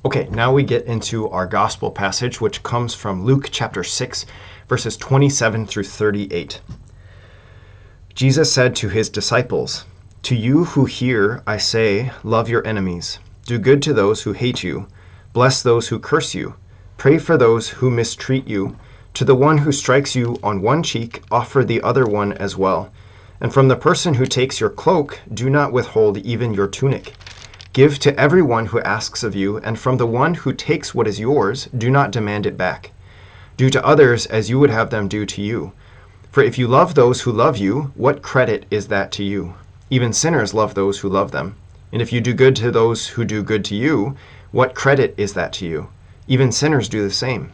Okay, now we get into our gospel passage, which comes from Luke chapter 6, verses 27 through 38. Jesus said to his disciples, "To you who hear, I say, love your enemies. Do good to those who hate you. Bless those who curse you. Pray for those who mistreat you. To the one who strikes you on one cheek, offer the other one as well. And from the person who takes your cloak, do not withhold even your tunic. Give to everyone who asks of you, and from the one who takes what is yours, do not demand it back. Do to others as you would have them do to you. For if you love those who love you, what credit is that to you? Even sinners love those who love them. And if you do good to those who do good to you, what credit is that to you? Even sinners do the same.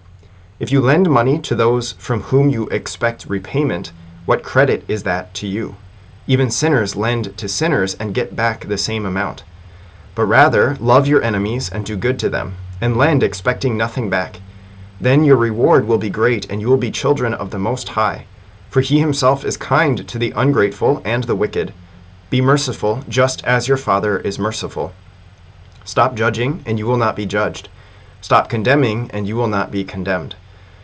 If you lend money to those from whom you expect repayment, what credit is that to you? Even sinners lend to sinners and get back the same amount. But rather, love your enemies and do good to them, and lend expecting nothing back. Then your reward will be great, and you will be children of the Most High. For he himself is kind to the ungrateful and the wicked. Be merciful, just as your Father is merciful. Stop judging, and you will not be judged. Stop condemning, and you will not be condemned.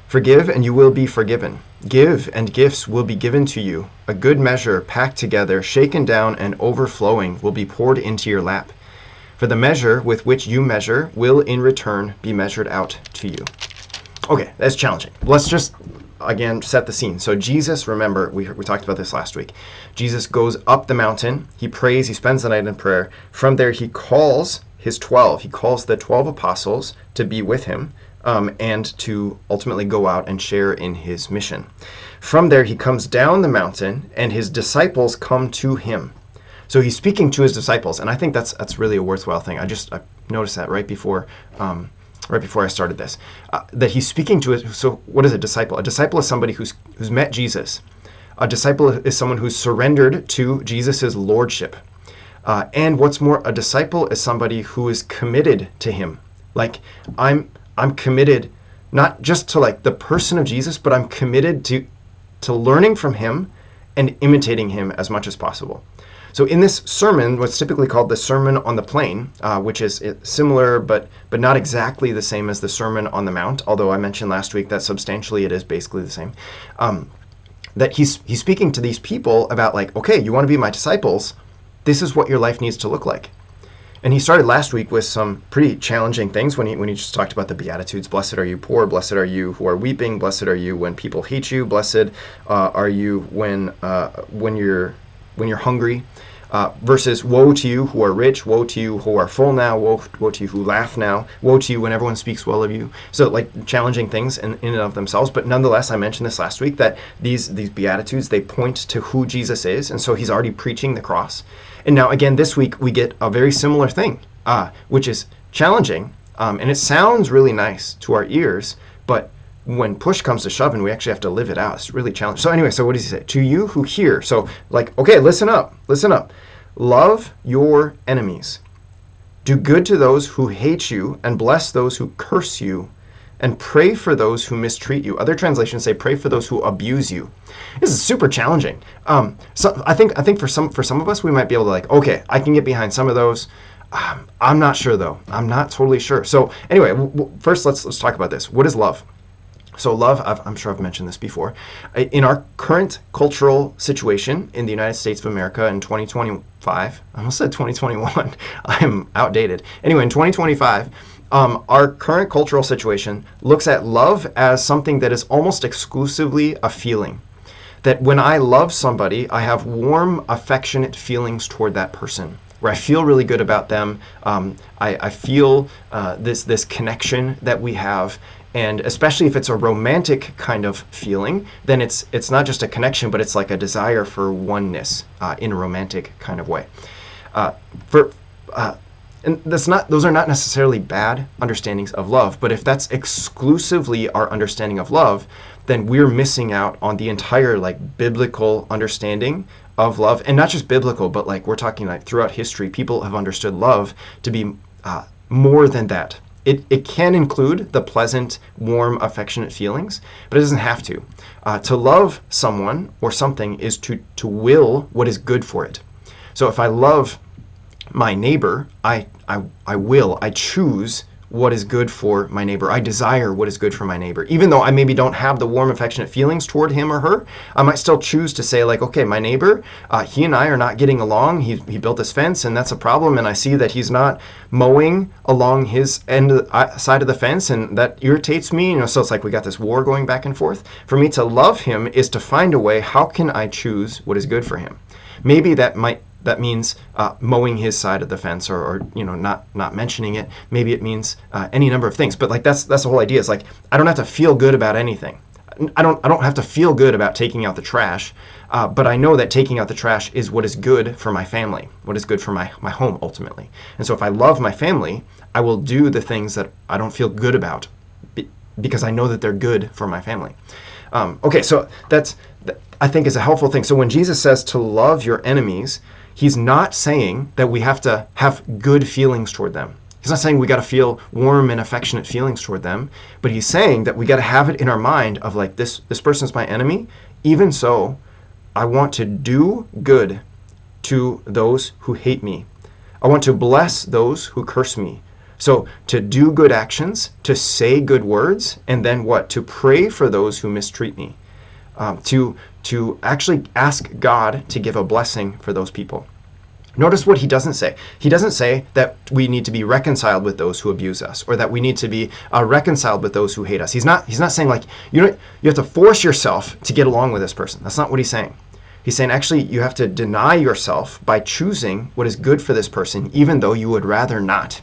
Forgive, and you will be forgiven. Give, and gifts will be given to you. A good measure, packed together, shaken down, and overflowing, will be poured into your lap. For the measure with which you measure will in return be measured out to you." Okay, that's challenging. Let's just, again, set the scene. So Jesus, remember, we talked about this last week. Jesus goes up the mountain. He prays. He spends the night in prayer. From there, he calls his 12. He calls the 12 apostles to be with him and to ultimately go out and share in his mission. From there, he comes down the mountain, and his disciples come to him. So he's speaking to his disciples, and I think that's really a worthwhile thing. I noticed that right before I started this, that he's speaking to it. So what is a disciple? A disciple is somebody who's met Jesus. A disciple is someone who's surrendered to Jesus's lordship. And what's more, a disciple is somebody who is committed to him. Like I'm committed not just to like the person of Jesus, but I'm committed to learning from him and imitating him as much as possible. So in this sermon, what's typically called the Sermon on the Plain, which is similar but not exactly the same as the Sermon on the Mount, although I mentioned last week that substantially it is basically the same, that he's speaking to these people about like, okay, you want to be my disciples, this is what your life needs to look like. And he started last week with some pretty challenging things when he just talked about the Beatitudes. Blessed are you poor, blessed are you who are weeping, blessed are you when people hate you, blessed are you when you're hungry, versus woe to you who are rich, woe to you who are full now, woe to you who laugh now, woe to you when everyone speaks well of you. So like challenging things in and of themselves, but nonetheless, I mentioned this last week that these Beatitudes, they point to who Jesus is, and so he's already preaching the cross. And now again, this week we get a very similar thing, which is challenging, and it sounds really nice to our ears, but when push comes to shove and we actually have to live it out, it's really challenging. So anyway, so what does he say? To you who hear. So like, okay, listen up. Love your enemies. Do good to those who hate you and bless those who curse you, and pray for those who mistreat you. Other translations say pray for those who abuse you. This is super challenging. So I think for some of us, we might be able to like, okay, I can get behind some of those. I'm not sure though. I'm not totally sure. So anyway, first let's talk about this. What is love? So love, I'm sure I've mentioned this before. In our current cultural situation in the United States of America in 2025, I almost said 2021, I'm outdated. Anyway, in 2025, our current cultural situation looks at love as something that is almost exclusively a feeling. That when I love somebody, I have warm, affectionate feelings toward that person, where I feel really good about them. I feel this connection that we have. And especially if it's a romantic kind of feeling, then it's not just a connection, but it's like a desire for oneness in a romantic kind of way. And those are not necessarily bad understandings of love, but if that's exclusively our understanding of love, then we're missing out on the entire like biblical understanding of love. And not just biblical, but like we're talking like throughout history, people have understood love to be more than that. It can include the pleasant, warm, affectionate feelings, but it doesn't have to. To love someone or something is to will what is good for it. So if I love my neighbor, I choose what is good for my neighbor. I desire what is good for my neighbor. Even though I maybe don't have the warm, affectionate feelings toward him or her, I might still choose to say, like, okay, my neighbor, he and I are not getting along. He built this fence, and that's a problem, and I see that he's not mowing along his side of the fence, and that irritates me. So it's like we got this war going back and forth. For me to love him is to find a way, how can I choose what is good for him? Maybe that means mowing his side of the fence, or not mentioning it. Maybe it means any number of things. But like that's the whole idea. Is like I don't have to feel good about anything. I don't have to feel good about taking out the trash. But I know that taking out the trash is what is good for my family, what is good for my home ultimately. And so if I love my family, I will do the things that I don't feel good about because I know that they're good for my family. Okay, so that I think is a helpful thing. So when Jesus says to love your enemies, he's not saying that we have to have good feelings toward them. He's not saying we got to feel warm and affectionate feelings toward them, but he's saying that we got to have it in our mind of like, this person's my enemy. Even so, I want to do good to those who hate me. I want to bless those who curse me. So to do good actions, to say good words, and then what? To pray for those who mistreat me. To actually ask God to give a blessing for those people. Notice what he doesn't say. He doesn't say that we need to be reconciled with those who abuse us, or that we need to be reconciled with those who hate us. He's not saying like you have to force yourself to get along with this person. That's not what he's saying. He's saying actually you have to deny yourself by choosing what is good for this person, even though you would rather not.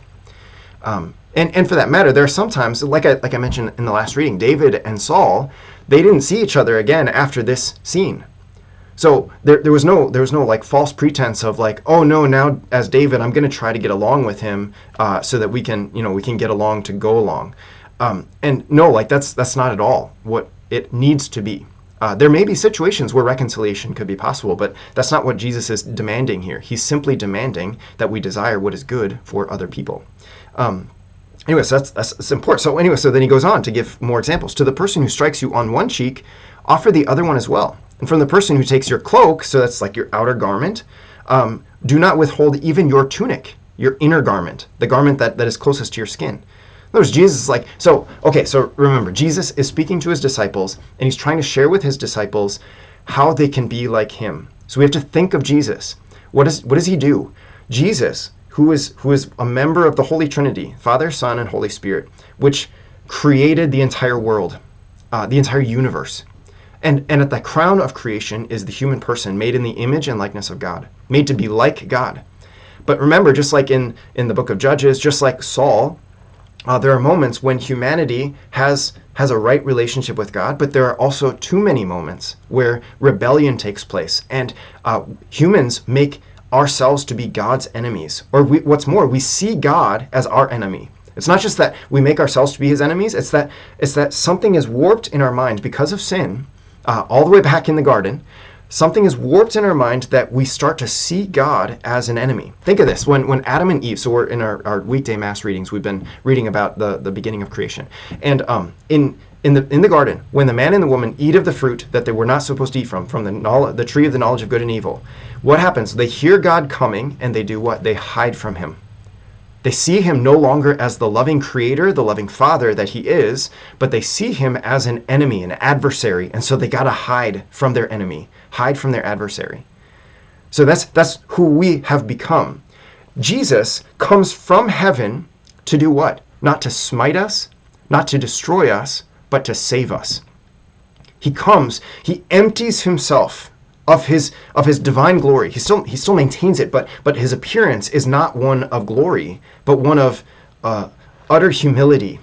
And for that matter, there are sometimes, like I mentioned in the last reading, David and Saul, they didn't see each other again after this scene. So there was no like false pretense of like, oh no, now as David, I'm going to try to get along with him so that we can get along to go along. And no, like that's not at all what it needs to be. There may be situations where reconciliation could be possible, but that's not what Jesus is demanding here. He's simply demanding that we desire what is good for other people. Anyway, so that's important. So then he goes on to give more examples. To the person who strikes you on one cheek, offer the other one as well. And from the person who takes your cloak, so that's like your outer garment, do not withhold even your tunic, your inner garment, the garment that is closest to your skin. In other words, Jesus is like, so remember, Jesus is speaking to his disciples, and he's trying to share with his disciples how they can be like him. So we have to think of Jesus. What does he do? Jesus, who is a member of the Holy Trinity, Father, Son, and Holy Spirit, which created the entire world, the entire universe. And at the crown of creation is the human person made in the image and likeness of God, made to be like God. But remember, just like in the book of Judges, just like Saul, there are moments when humanity has a right relationship with God, but there are also too many moments where rebellion takes place, and humans make ourselves to be God's enemies. Or what's more, we see God as our enemy. It's not just that we make ourselves to be his enemies, it's that something is warped in our mind because of sin, all the way back in the garden. Something is warped in our mind that we start to see God as an enemy. Think of this, when Adam and Eve, so we're in our weekday mass readings, we've been reading about the beginning of creation. And in the garden, when the man and the woman eat of the fruit that they were not supposed to eat from the tree of the knowledge of good and evil, what happens? They hear God coming, and they do what? They hide from him. They see him no longer as the loving creator, the loving father that he is, but they see him as an enemy, an adversary, and so they got to hide from their enemy, hide from their adversary. So that's who we have become. Jesus comes from heaven to do what? Not to smite us, not to destroy us, but to save us. He comes, he empties himself of his divine glory. He still maintains it, but his appearance is not one of glory, but one of utter humility,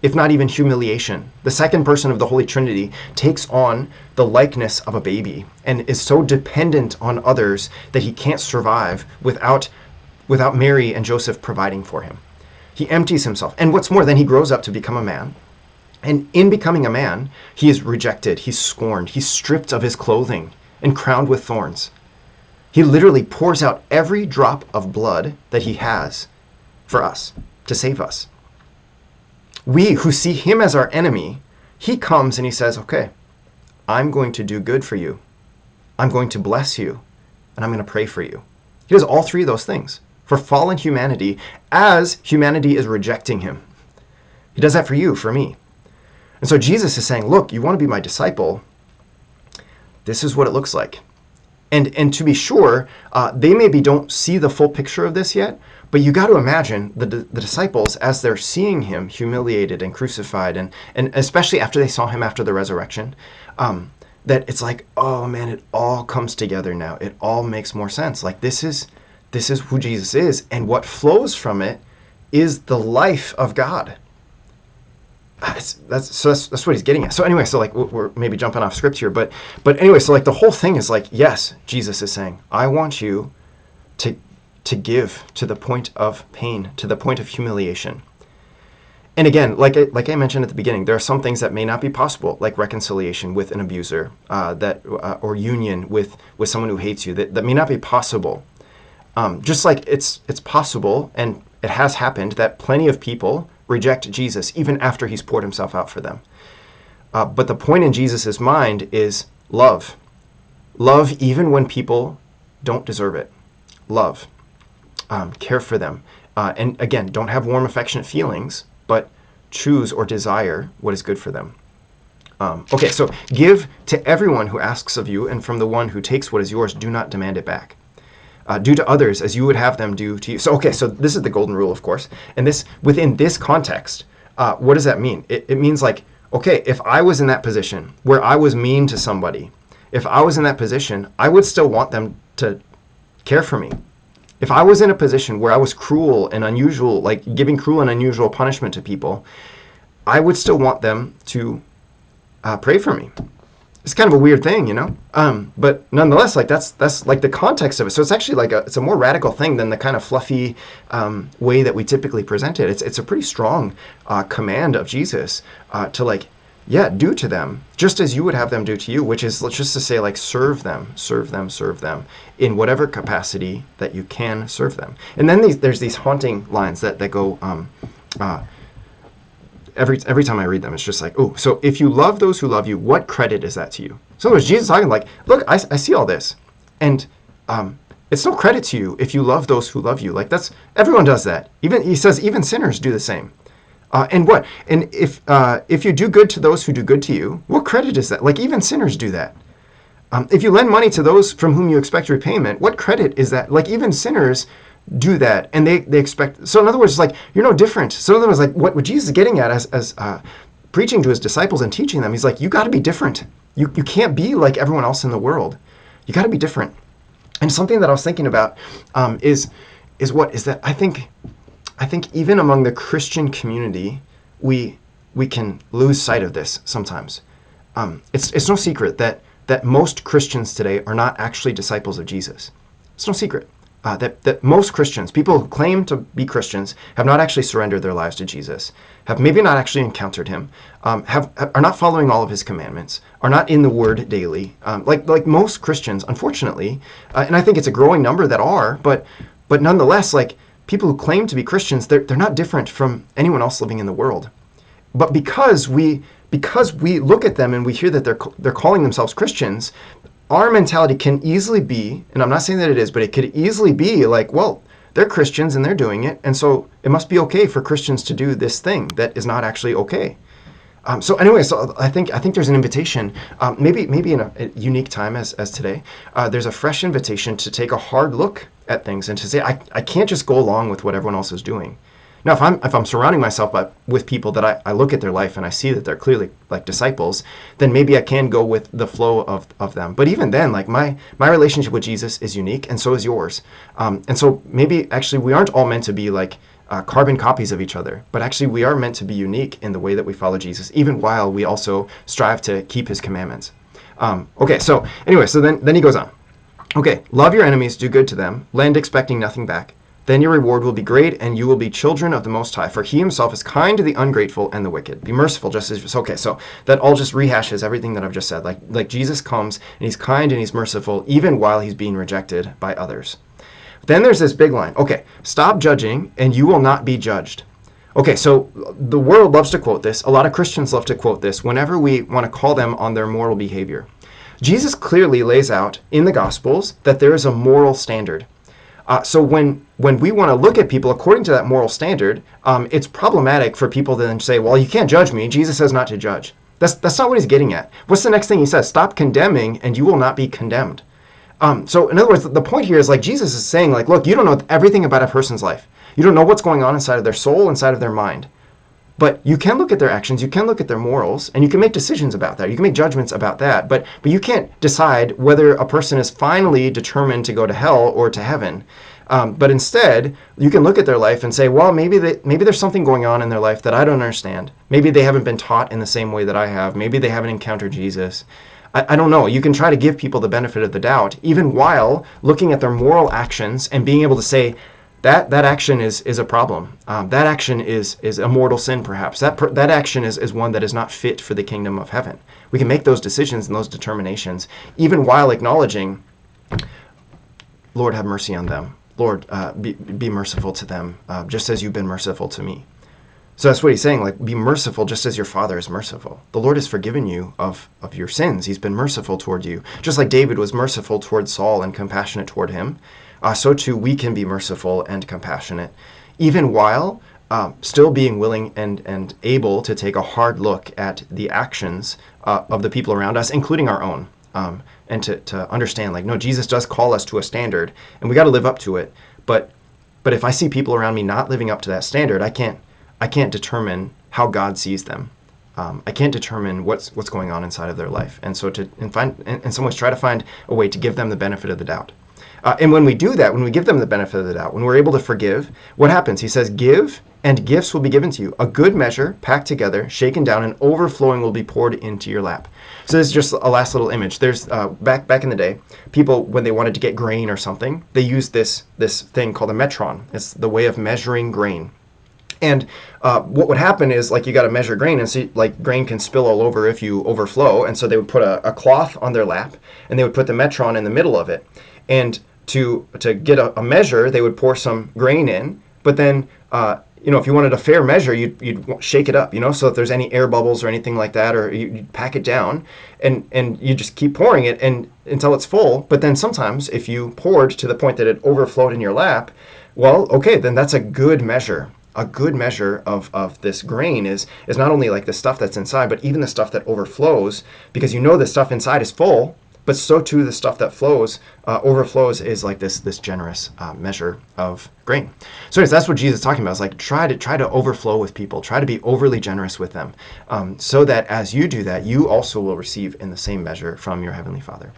if not even humiliation. The second person of the Holy Trinity takes on the likeness of a baby and is so dependent on others that he can't survive without Mary and Joseph providing for him. He empties himself. And what's more, then he grows up to become a man. And in becoming a man, he is rejected, he's scorned, he's stripped of his clothing and crowned with thorns. He literally pours out every drop of blood that he has for us, to save us. We who see him as our enemy, he comes and he says, okay, I'm going to do good for you. I'm going to bless you, and I'm going to pray for you. He does all three of those things for fallen humanity as humanity is rejecting him, He does that for you, for me. And so Jesus is saying, look, you want to be my disciple? This is what it looks like. And to be sure, they maybe don't see the full picture of this yet, but you got to imagine the disciples, as they're seeing him humiliated and crucified, and especially after they saw him after the resurrection, that it's like, oh man, it all comes together now. It all makes more sense. Like this is who Jesus is, and what flows from it is the life of God. That's what he's getting at. So anyway, so like we're maybe jumping off script here, but anyway, so like the whole thing is like, yes, Jesus is saying, I want you to give to the point of pain, to the point of humiliation. And again, like I mentioned at the beginning, there are some things that may not be possible, like reconciliation with an abuser, or union with someone who hates you, that may not be possible. Just like it's possible, and it has happened, that plenty of people reject Jesus even after he's poured himself out for them. But the point in Jesus's mind is love. Love even when people don't deserve it. Love. Care for them. And again, don't have warm, affectionate feelings, but choose or desire what is good for them. Okay, so give to everyone who asks of you, and from the one who takes what is yours, do not demand it back. Do to others as you would have them do to you. So this is the golden rule, of course. And this, within this context, what does that mean? It means like, okay, if I was in that position where I was mean to somebody, if I was in that position, I would still want them to care for me. If I was in a position where I was cruel and unusual, like giving cruel and unusual punishment to people, I would still want them to pray for me. It's kind of a weird thing, you know, but nonetheless, like that's like the context of it. So it's actually like it's a more radical thing than the kind of fluffy way that we typically present it. It's a pretty strong command of Jesus to like, yeah, do to them just as you would have them do to you, which is, let's just to say, like, serve them in whatever capacity that you can serve them. And then there's these haunting lines that go. Every time I read them, it's just like, oh, so if you love those who love you, what credit is that to you? So in other words, Jesus is talking like, look, I see all this, and it's no credit to you if you love those who love you. Like everyone does that. He says even sinners do the same. And if you do good to those who do good to you, what credit is that? Like even sinners do that. If you lend money to those from whom you expect repayment, what credit is that? Like even sinners do that, and they expect. So in other words, it's like you're no different. So in other words, like what Jesus is getting at as preaching to his disciples and teaching them, he's like, you got to be different. You can't be like everyone else in the world. You got to be different. And something that I was thinking about is that I think even among the Christian community, we can lose sight of this sometimes. It's no secret that most Christians today are not actually disciples of Jesus. It's no secret. That most Christians, people who claim to be Christians, have not actually surrendered their lives to Jesus, have maybe not actually encountered him, are not following all of his commandments, are not in the Word daily, like most Christians, unfortunately. And I think it's a growing number that are, but nonetheless, like people who claim to be Christians, they're not different from anyone else living in the world. But because we look at them and we hear that they're calling themselves Christians, our mentality can easily be, and I'm not saying that it is, but it could easily be like, well, they're Christians and they're doing it, and so it must be okay for Christians to do this thing that is not actually okay. So anyway, so I think there's an invitation, maybe in a unique time as today. There's a fresh invitation to take a hard look at things and to say, I can't just go along with what everyone else is doing. Now, if I'm surrounding myself with people that I look at their life and I see that they're clearly like disciples, then maybe I can go with the flow of them. But even then, like my relationship with Jesus is unique, and so is yours. And so maybe actually we aren't all meant to be like carbon copies of each other, but actually we are meant to be unique in the way that we follow Jesus, even while we also strive to keep his commandments. Okay, so anyway, so then he goes on. Okay, love your enemies, do good to them, lend expecting nothing back. Then your reward will be great, and you will be children of the Most High, for he himself is kind to the ungrateful and the wicked. Be merciful just as... Okay, so that all just rehashes everything that I've just said. Like Jesus comes, and he's kind and he's merciful, even while he's being rejected by others. Then there's this big line. Okay, stop judging, and you will not be judged. Okay, so the world loves to quote this. A lot of Christians love to quote this whenever we want to call them on their moral behavior. Jesus clearly lays out in the Gospels that there is a moral standard. So when we want to look at people according to that moral standard, it's problematic for people to then say, well, you can't judge me. Jesus says not to judge. That's not what he's getting at. What's the next thing he says? Stop condemning and you will not be condemned. So in other words, the point here is like Jesus is saying, like, look, you don't know everything about a person's life. You don't know what's going on inside of their soul, inside of their mind. But you can look at their actions, you can look at their morals, and you can make decisions about that. You can make judgments about that. But you can't decide whether a person is finally determined to go to hell or to heaven. But instead, you can look at their life and say, well, maybe there's something going on in their life that I don't understand. Maybe they haven't been taught in the same way that I have. Maybe they haven't encountered Jesus. I don't know. You can try to give people the benefit of the doubt, even while looking at their moral actions and being able to say, that action is a problem. That action is a mortal sin, perhaps. That action is one that is not fit for the kingdom of heaven. We can make those decisions and those determinations, even while acknowledging, Lord, have mercy on them. Lord, be merciful to them, just as you've been merciful to me. So that's what he's saying, like, be merciful just as your Father is merciful. The Lord has forgiven you of your sins. He's been merciful toward you. Just like David was merciful toward Saul and compassionate toward him, so too we can be merciful and compassionate, even while still being willing and able to take a hard look at the actions of the people around us, including our own, and to understand, like, no, Jesus does call us to a standard, and we got to live up to it. But if I see people around me not living up to that standard, I can't determine how God sees them. I can't determine what's going on inside of their life, and so in some ways try to find a way to give them the benefit of the doubt. And when we do that, when we give them the benefit of the doubt, when we're able to forgive, what happens? He says, give, and gifts will be given to you. A good measure, packed together, shaken down, and overflowing will be poured into your lap. So this is just a last little image. There's back in the day, people, when they wanted to get grain or something, they used this thing called a metron. It's the way of measuring grain. And what would happen is, like, you got to measure grain, and see, like, grain can spill all over if you overflow. And so they would put a cloth on their lap, and they would put the metron in the middle of it. And to get a measure, they would pour some grain in, but then if you wanted a fair measure, you'd shake it up, so if there's any air bubbles or anything like that, or you'd pack it down, and you just keep pouring it until it's full. But then sometimes if you poured to the point that it overflowed in your lap, well, okay, then that's a good measure. A good measure of this grain is not only like the stuff that's inside, but even the stuff that overflows, because the stuff inside is full, but so too the stuff that overflows is like this generous measure of grain. So anyways, that's what Jesus is talking about. It's like try to overflow with people, try to be overly generous with them, so that as you do that, you also will receive in the same measure from your Heavenly Father.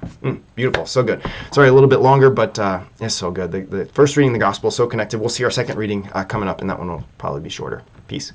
Beautiful, so good. Sorry, a little bit longer, but it's so good. The first reading of the gospel is so connected. We'll see our second reading coming up, and that one will probably be shorter. Peace.